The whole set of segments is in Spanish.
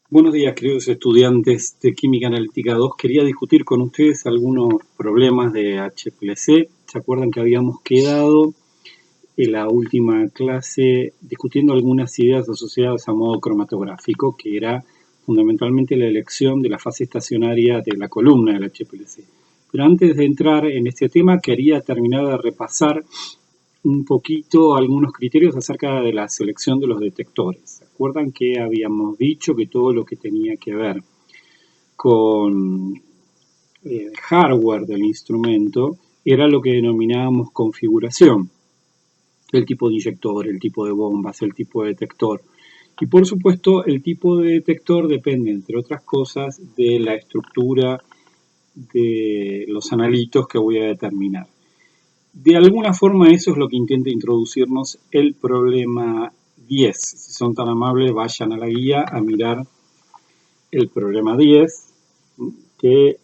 Buenos días, queridos estudiantes de Química Analítica 2. Quería discutir con ustedes algunos problemas de HPLC. ¿Se acuerdan que habíamos quedado en la última clase discutiendo algunas ideas asociadas a modo cromatográfico, que era fundamentalmente la elección de la fase estacionaria de la columna del HPLC? Pero antes de entrar en este tema, quería terminar de repasar un poquito algunos criterios acerca de la selección de los detectores. ¿Se acuerdan que habíamos dicho que todo lo que tenía que ver con el hardware del instrumento era lo que denominábamos configuración? El tipo de inyector, el tipo de bombas, el tipo de detector. Y por supuesto, el tipo de detector depende, entre otras cosas, de la estructura de los analitos que voy a determinar. De alguna forma eso es lo que intenta introducirnos el problema 10. Si son tan amables, vayan a la guía a mirar el problema 10, que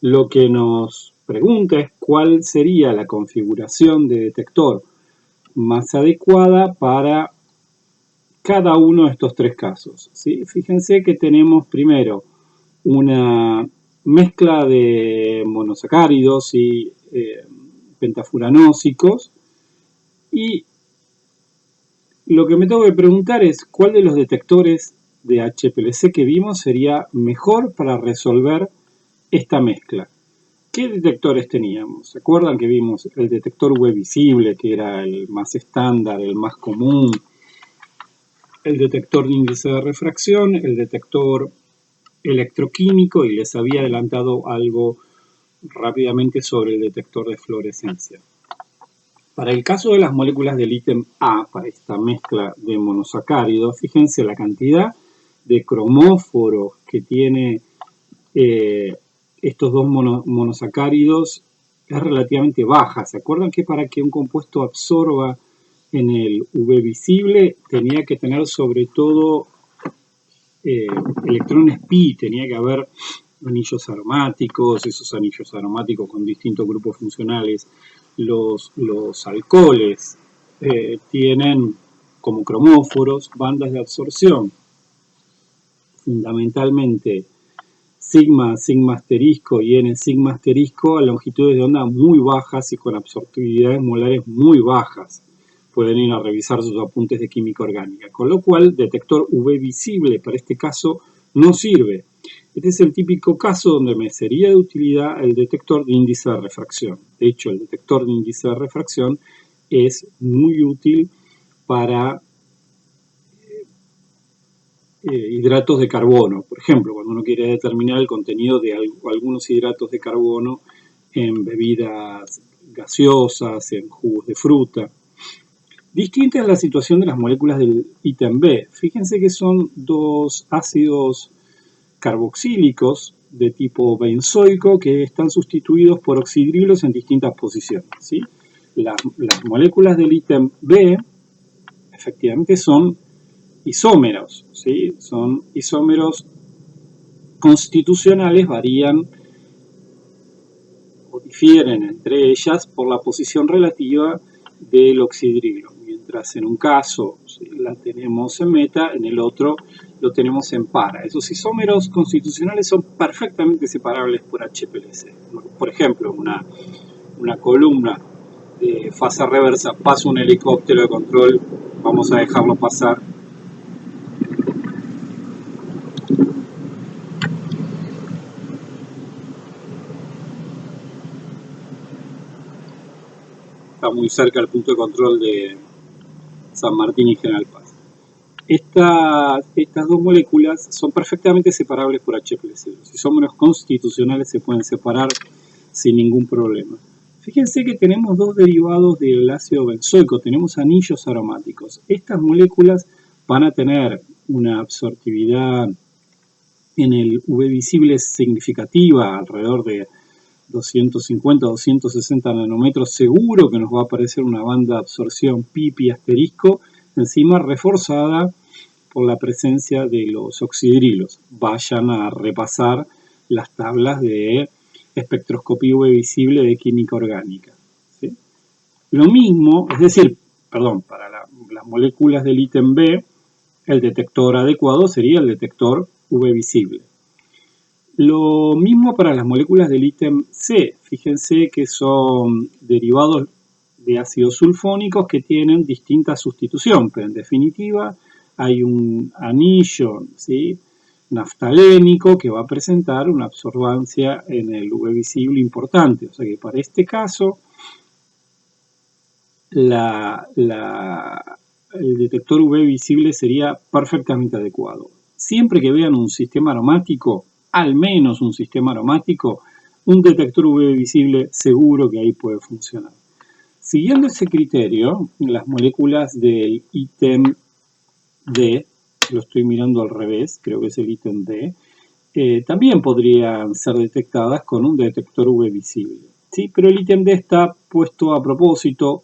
lo que nos pregunta es cuál sería la configuración de detector más adecuada para cada uno de estos tres casos, ¿sí? Fíjense que tenemos primero una mezcla de monosacáridos y pentafuranósicos, y lo que me tengo que preguntar es cuál de los detectores de HPLC que vimos sería mejor para resolver esta mezcla. ¿Qué detectores teníamos? ¿Se acuerdan que vimos el detector UV visible, que era el más estándar, el más común? El detector de índice de refracción, el detector electroquímico, y les había adelantado algo rápidamente sobre el detector de fluorescencia. Para el caso de las moléculas del ítem A, para esta mezcla de monosacáridos, fíjense la cantidad de cromóforos que tiene estos dos monosacáridos es relativamente baja. ¿Se acuerdan que para que un compuesto absorba en el UV visible tenía que tener sobre todo electrones pi, tenía que haber anillos aromáticos, esos anillos aromáticos con distintos grupos funcionales? Los alcoholes tienen como cromóforos bandas de absorción, fundamentalmente sigma, sigma asterisco y n sigma asterisco, a longitudes de onda muy bajas y con absortividades molares muy bajas. Pueden ir a revisar sus apuntes de química orgánica. Con lo cual, detector UV visible para este caso no sirve. Este es el típico caso donde me sería de utilidad el detector de índice de refracción. De hecho, el detector de índice de refracción es muy útil para hidratos de carbono. Por ejemplo, cuando uno quiere determinar el contenido de algunos hidratos de carbono en bebidas gaseosas, en jugos de fruta. Distinta es la situación de las moléculas del ítem B. Fíjense que son dos ácidos carboxílicos de tipo benzoico que están sustituidos por oxidrilos en distintas posiciones, ¿sí? Las moléculas del ítem B efectivamente son isómeros, ¿sí? Son isómeros constitucionales, varían o difieren entre ellas por la posición relativa del oxidrilo. Mientras en un caso, ¿sí?, la tenemos en meta, en el otro lo tenemos en para. Esos isómeros constitucionales son perfectamente separables por HPLC. Por ejemplo, una columna de fase reversa pasa un helicóptero de control, vamos a dejarlo pasar. Está muy cerca del punto de control de San Martín y General Paz. Estas dos moléculas son perfectamente separables por HPLC. Los isómeros constitucionales se pueden separar sin ningún problema. Fíjense que tenemos dos derivados del ácido benzoico, tenemos anillos aromáticos. Estas moléculas van a tener una absortividad en el UV visible significativa, alrededor de 250, 260 nanómetros. Seguro que nos va a aparecer una banda de absorción pi asterisco, encima reforzada por la presencia de los oxidrilos. Vayan a repasar las tablas de espectroscopía UV visible de química orgánica, ¿sí? Lo mismo, es decir, perdón, para las moléculas del ítem B, el detector adecuado sería el detector UV visible. Lo mismo para las moléculas del ítem C. Fíjense que son derivados de ácidos sulfónicos que tienen distinta sustitución, pero en definitiva hay un anillo, ¿sí?, naftalénico que va a presentar una absorbancia en el UV visible importante. O sea que para este caso el detector UV visible sería perfectamente adecuado. Siempre que vean un sistema aromático, al menos un sistema aromático, un detector UV visible seguro que ahí puede funcionar. Siguiendo ese criterio, las moléculas del ítem D, lo estoy mirando al revés, creo que es el ítem D, también podrían ser detectadas con un detector UV visible, ¿sí? Pero el ítem D está puesto a propósito.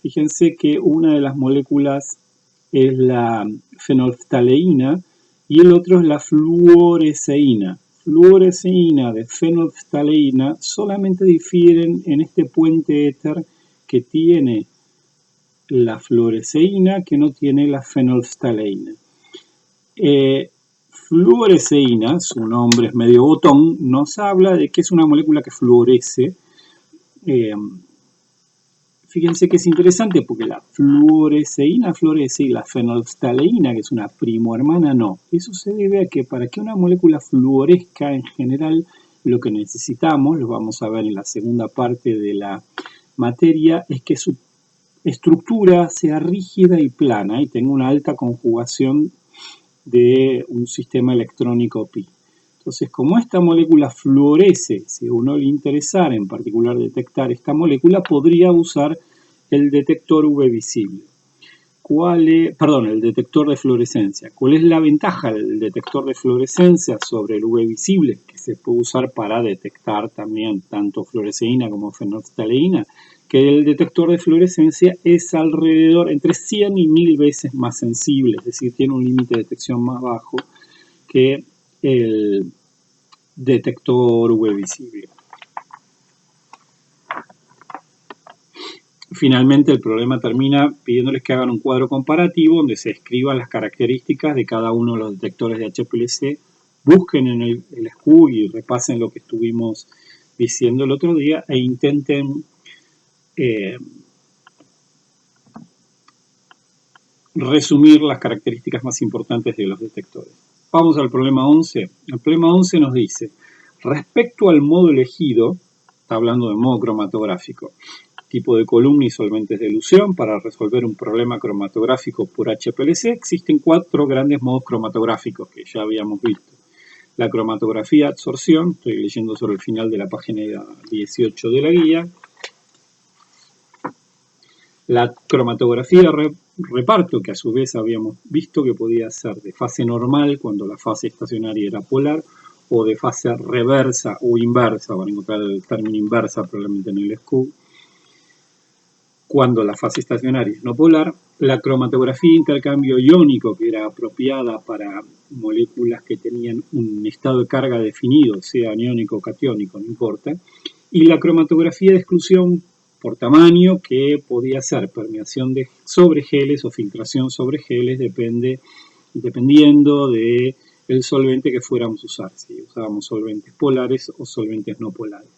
Fíjense que una de las moléculas es la fenolftaleína y el otro es la fluoresceína. Fluoresceína de fenolftaleína solamente difieren en este puente éter que tiene la fluoresceína, que no tiene la fenolftaleína. Fluoresceína, su nombre es medio botón, nos habla de que es una molécula que fluoresce. Fíjense que es interesante porque la fluoresceína florece y la fenolftaleína, que es una primo hermana, no. Eso se debe a que para que una molécula fluorezca en general, lo que necesitamos, lo vamos a ver en la segunda parte de la materia, es que su estructura sea rígida y plana y tenga una alta conjugación de un sistema electrónico pi. Entonces, como esta molécula fluorece, si a uno le interesara en particular detectar esta molécula, podría usar el detector UV visible. El detector de fluorescencia. ¿Cuál es la ventaja del detector de fluorescencia sobre el UV visible? Que se puede usar para detectar también tanto fluoresceína como fenolftaleína. Que el detector de fluorescencia es alrededor entre 100 y 1000 veces más sensible, es decir, tiene un límite de detección más bajo que el detector UV visible. Finalmente, el problema termina pidiéndoles que hagan un cuadro comparativo donde se escriban las características de cada uno de los detectores de HPLC, busquen en el SKU y repasen lo que estuvimos diciendo el otro día e intenten resumir las características más importantes de los detectores. Vamos al problema 11. El problema 11 nos dice, respecto al modo elegido, está hablando de modo cromatográfico, tipo de columna y solventes de elusión, para resolver un problema cromatográfico por HPLC, existen 4 grandes modos cromatográficos que ya habíamos visto. La cromatografía absorción, estoy leyendo sobre el final de la página 18 de la guía. La cromatografía reparto, que a su vez habíamos visto que podía ser de fase normal cuando la fase estacionaria era polar, o de fase reversa o inversa, van a encontrar el término inversa probablemente en el SKU, cuando la fase estacionaria es no polar. La cromatografía de intercambio iónico, que era apropiada para moléculas que tenían un estado de carga definido, sea aniónico o catiónico, no importa. Y la cromatografía de exclusión por tamaño, que podía ser permeación sobre geles o filtración sobre geles, dependiendo del solvente que fuéramos a usar, si usábamos solventes polares o solventes no polares.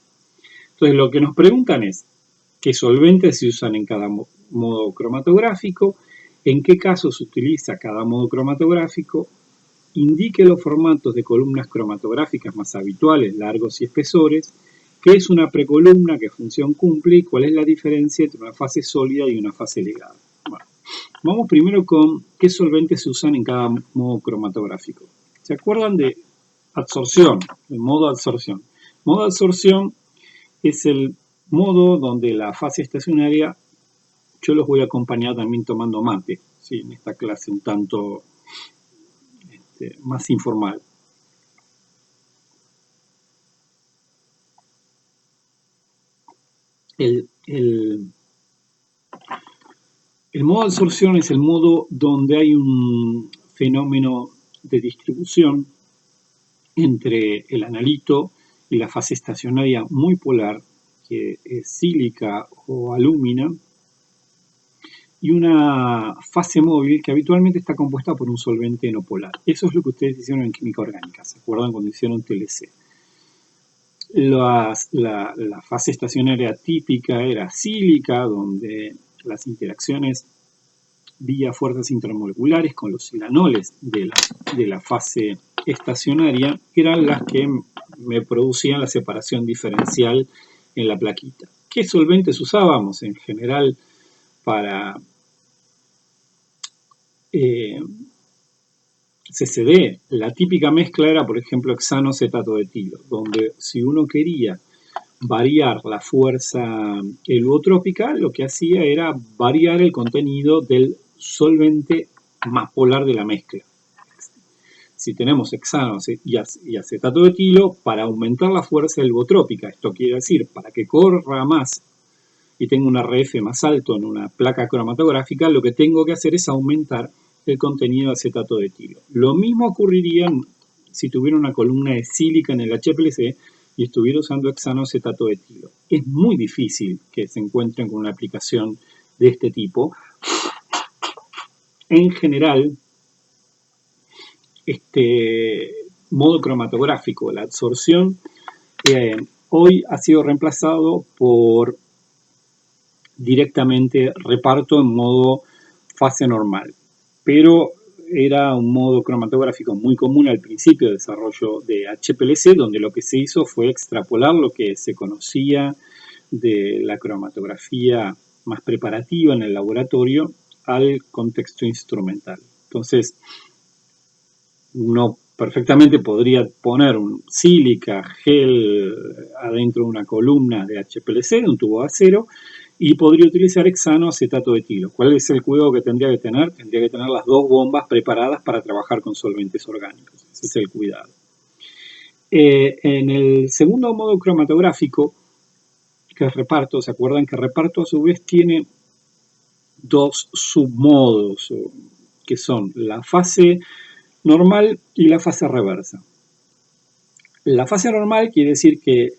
Entonces, lo que nos preguntan es, ¿qué solventes se usan en cada modo cromatográfico? ¿En qué caso se utiliza cada modo cromatográfico? Indique los formatos de columnas cromatográficas más habituales, largos y espesores. ¿Qué es una precolumna? ¿Qué función cumple? ¿Y cuál es la diferencia entre una fase sólida y una fase ligada? Bueno, vamos primero con qué solventes se usan en cada modo cromatográfico. ¿Se acuerdan de absorción? El modo de absorción. El modo de absorción es el modo donde la fase estacionaria, yo los voy a acompañar también tomando mate, ¿sí? En esta clase un tanto más informal. El modo de absorción es el modo donde hay un fenómeno de distribución entre el analito y la fase estacionaria muy polar, que es sílica o alúmina, y una fase móvil que habitualmente está compuesta por un solvente no polar. Eso es lo que ustedes hicieron en química orgánica, ¿se acuerdan cuando hicieron TLC? La fase estacionaria típica era sílica, donde las interacciones vía fuerzas intermoleculares con los silanoles de la fase estacionaria eran las que me producían la separación diferencial en la plaquita. ¿Qué solventes usábamos? En general para CCD, la típica mezcla era, por ejemplo, hexanoacetato de etilo, donde si uno quería variar la fuerza helotrópica, lo que hacía era variar el contenido del solvente más polar de la mezcla. Si tenemos hexano y acetato de etilo, para aumentar la fuerza helotrópica, esto quiere decir, para que corra más y tenga un RF más alto en una placa cromatográfica, lo que tengo que hacer es aumentar el contenido de acetato de etilo. Lo mismo ocurriría si tuviera una columna de sílica en el HPLC y estuviera usando hexanoacetato de etilo. Es muy difícil que se encuentren con una aplicación de este tipo. En general, este modo cromatográfico, la absorción, hoy ha sido reemplazado por directamente reparto en modo fase normal, pero era un modo cromatográfico muy común al principio del desarrollo de HPLC, donde lo que se hizo fue extrapolar lo que se conocía de la cromatografía más preparativa en el laboratorio al contexto instrumental. Entonces, uno perfectamente podría poner un sílica, gel adentro de una columna de HPLC, de un tubo de acero, y podría utilizar hexanoacetato de etilo. ¿Cuál es el cuidado que tendría que tener? Tendría que tener las dos bombas preparadas para trabajar con solventes orgánicos. Ese es el cuidado. En el segundo modo cromatográfico, que es reparto, ¿se acuerdan que reparto a su vez tiene dos submodos, que son la fase normal y la fase reversa? La fase normal quiere decir que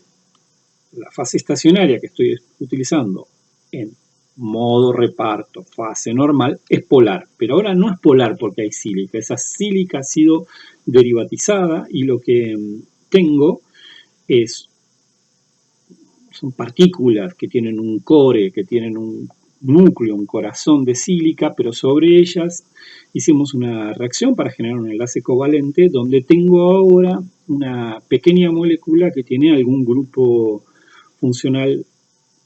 la fase estacionaria que estoy utilizando en modo reparto, fase normal, es polar. Pero ahora no es polar porque hay sílica. Esa sílica ha sido derivatizada y lo que tengo son partículas que tienen un core, que tienen un núcleo, un corazón de sílica, pero sobre ellas hicimos una reacción para generar un enlace covalente donde tengo ahora una pequeña molécula que tiene algún grupo funcional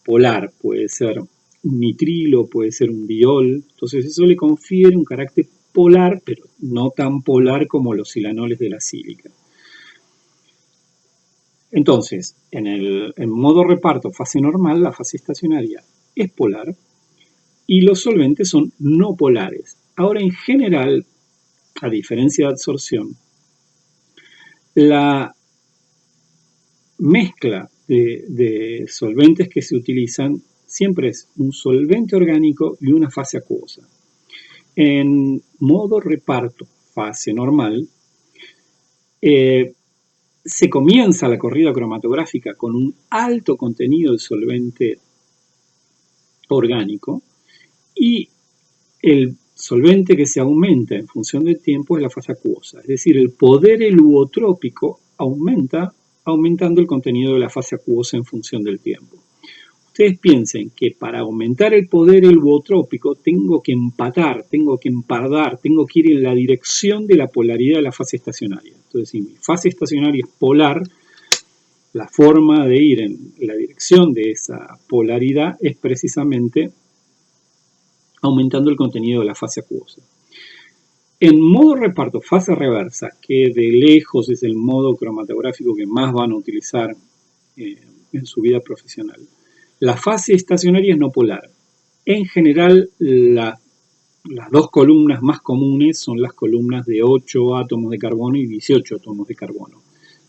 polar, puede ser un nitrilo, puede ser un diol, entonces eso le confiere un carácter polar, pero no tan polar como los silanoles de la sílica. Entonces, en modo reparto, fase normal, la fase estacionaria es polar y los solventes son no polares. Ahora, en general, a diferencia de absorción, la mezcla de solventes que se utilizan siempre es un solvente orgánico y una fase acuosa. En modo reparto, fase normal, se comienza la corrida cromatográfica con un alto contenido de solvente orgánico y el solvente que se aumenta en función del tiempo es la fase acuosa. Es decir, el poder helotrópico aumenta aumentando el contenido de la fase acuosa en función del tiempo. Ustedes piensen que para aumentar el poder helotrópico tengo que empatar, tengo que empardar, tengo que ir en la dirección de la polaridad de la fase estacionaria. Entonces, si mi fase estacionaria es polar, la forma de ir en la dirección de esa polaridad es precisamente aumentando el contenido de la fase acuosa. En modo reparto, fase reversa, que de lejos es el modo cromatográfico que más van a utilizar en su vida profesional, la fase estacionaria es no polar. En general, las dos columnas más comunes son las columnas de 8 átomos de carbono y 18 átomos de carbono.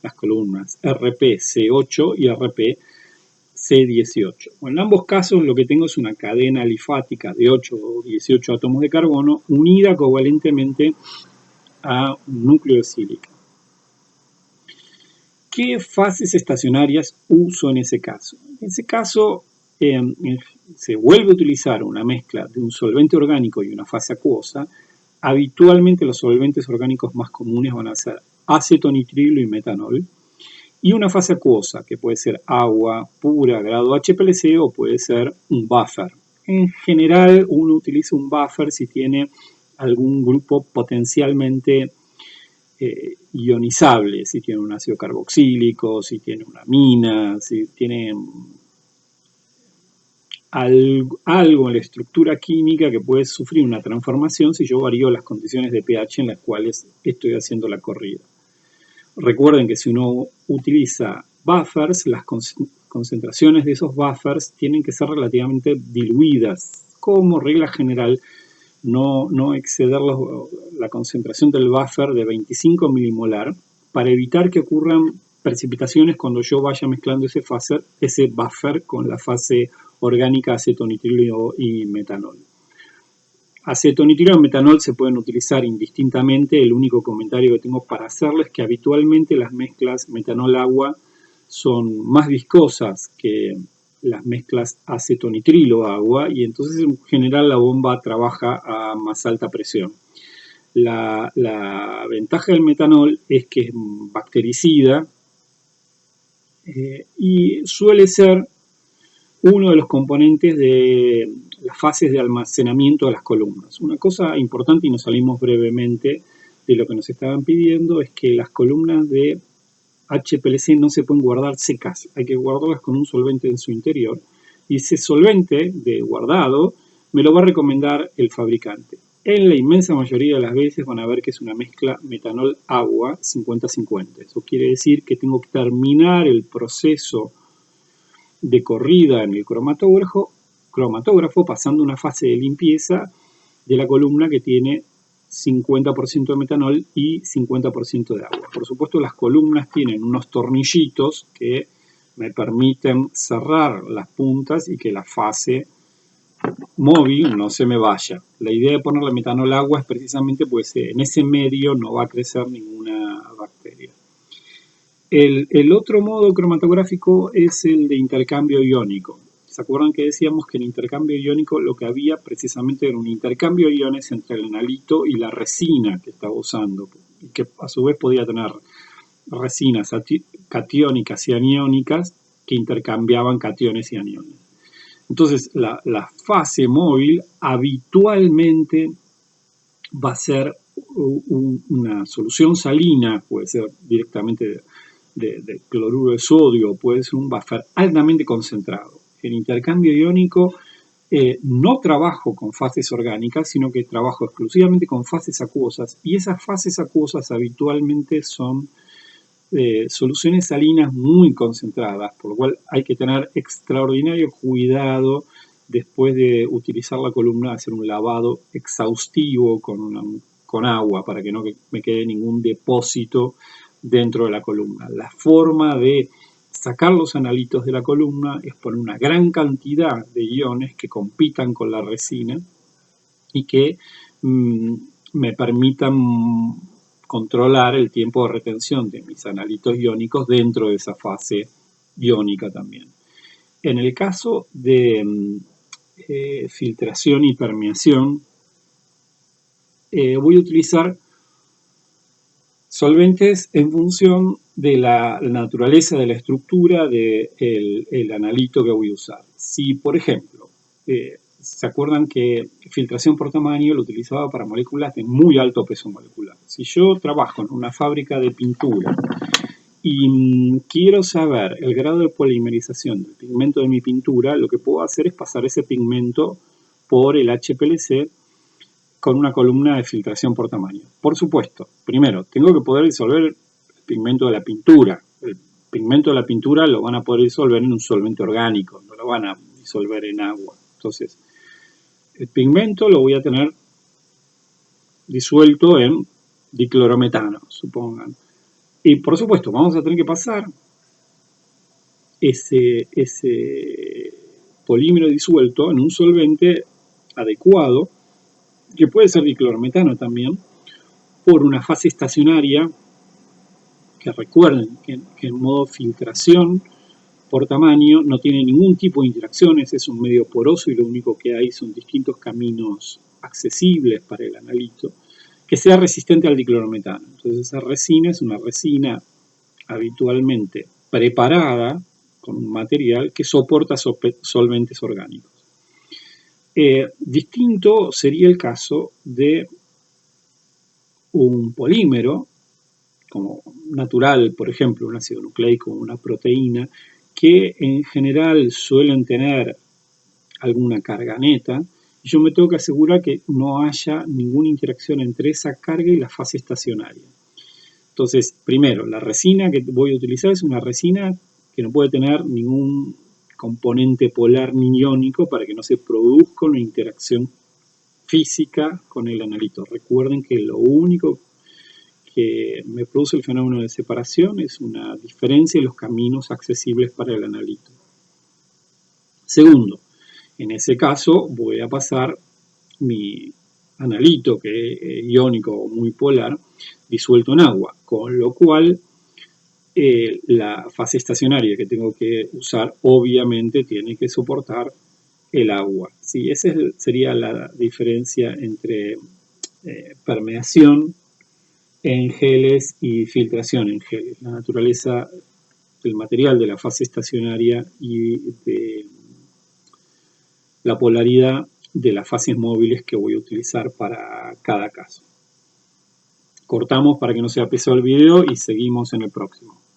Las columnas RP-C8 y RP-C18. Bueno, en ambos casos lo que tengo es una cadena alifática de 8 o 18 átomos de carbono unida covalentemente a un núcleo de sílica. ¿Qué fases estacionarias uso en ese caso? En ese caso se vuelve a utilizar una mezcla de un solvente orgánico y una fase acuosa, habitualmente los solventes orgánicos más comunes van a ser acetonitrilo y metanol, y una fase acuosa, que puede ser agua pura grado HPLC o puede ser un buffer. En general, uno utiliza un buffer si tiene algún grupo potencialmente ionizable, si tiene un ácido carboxílico, si tiene una amina, si tiene algo en la estructura química que puede sufrir una transformación si yo varío las condiciones de pH en las cuales estoy haciendo la corrida. Recuerden que si uno utiliza buffers, las concentraciones de esos buffers tienen que ser relativamente diluidas. Como regla general, no exceder la concentración del buffer de 25 milimolar para evitar que ocurran precipitaciones cuando yo vaya mezclando ese buffer con la fase orgánica acetonitrilo y metanol. Acetonitrilo y metanol se pueden utilizar indistintamente. El único comentario que tengo para hacerles es que habitualmente las mezclas metanol-agua son más viscosas que las mezclas acetonitrilo-agua y entonces en general la bomba trabaja a más alta presión. La ventaja del metanol es que es bactericida y suele ser uno de los componentes de las fases de almacenamiento de las columnas. Una cosa importante, y nos salimos brevemente de lo que nos estaban pidiendo, es que las columnas de HPLC no se pueden guardar secas, hay que guardarlas con un solvente en su interior, y ese solvente de guardado me lo va a recomendar el fabricante. En la inmensa mayoría de las veces van a ver que es una mezcla metanol-agua 50-50. Eso quiere decir que tengo que terminar el proceso de corrida en el cromatógrafo pasando una fase de limpieza de la columna que tiene 50% de metanol y 50% de agua. Por supuesto, las columnas tienen unos tornillitos que me permiten cerrar las puntas y que la fase móvil no se me vaya. La idea de ponerle metanol agua es precisamente pues en ese medio no va a crecer ninguna bacteria. El otro modo cromatográfico es el de intercambio iónico. ¿Se acuerdan que decíamos que en intercambio iónico lo que había precisamente era un intercambio de iones entre el analito y la resina que estaba usando? Y que a su vez podía tener resinas catiónicas y aniónicas que intercambiaban cationes y aniones. Entonces la fase móvil habitualmente va a ser una solución salina, puede ser directamente de cloruro de sodio, puede ser un buffer altamente concentrado. En intercambio iónico no trabajo con fases orgánicas, sino que trabajo exclusivamente con fases acuosas, y esas fases acuosas habitualmente son soluciones salinas muy concentradas, por lo cual hay que tener extraordinario cuidado después de utilizar la columna, hacer un lavado exhaustivo con agua para que no me quede ningún depósito dentro de la columna. La forma de sacar los analitos de la columna es poner una gran cantidad de iones que compitan con la resina y que me permitan controlar el tiempo de retención de mis analitos iónicos dentro de esa fase iónica también. En el caso de filtración y permeación, voy a utilizar solventes en función de la naturaleza de la estructura del analito que voy a usar. Si, por ejemplo, ¿se acuerdan que filtración por tamaño lo utilizaba para moléculas de muy alto peso molecular? Si yo trabajo en una fábrica de pintura y quiero saber el grado de polimerización del pigmento de mi pintura, lo que puedo hacer es pasar ese pigmento por el HPLC con una columna de filtración por tamaño. Por supuesto, primero, tengo que poder disolver el pigmento de la pintura. El pigmento de la pintura lo van a poder disolver en un solvente orgánico, no lo van a disolver en agua. Entonces, el pigmento lo voy a tener disuelto en diclorometano, supongan. Y por supuesto, vamos a tener que pasar ese polímero disuelto en un solvente adecuado, que puede ser diclorometano también, por una fase estacionaria, que recuerden que en modo filtración por tamaño, no tiene ningún tipo de interacciones, es un medio poroso y lo único que hay son distintos caminos accesibles para el analito, que sea resistente al diclorometano. Entonces esa resina es una resina habitualmente preparada con un material que soporta solventes orgánicos. Distinto sería el caso de un polímero como natural, por ejemplo, un ácido nucleico, una proteína, que en general suelen tener alguna carga neta, y yo me tengo que asegurar que no haya ninguna interacción entre esa carga y la fase estacionaria. Entonces, primero, la resina que voy a utilizar es una resina que no puede tener ningún componente polar ni iónico para que no se produzca una interacción física con el analito. Recuerden que lo único que me produce el fenómeno de separación es una diferencia en los caminos accesibles para el analito. Segundo, en ese caso voy a pasar mi analito, que es iónico o muy polar, disuelto en agua, con lo cual la fase estacionaria que tengo que usar obviamente tiene que soportar el agua. Sí, esa sería la diferencia entre permeación en geles y filtración en geles. La naturaleza del material de la fase estacionaria y de la polaridad de las fases móviles que voy a utilizar para cada caso. Cortamos para que no sea pesado el video y seguimos en el próximo.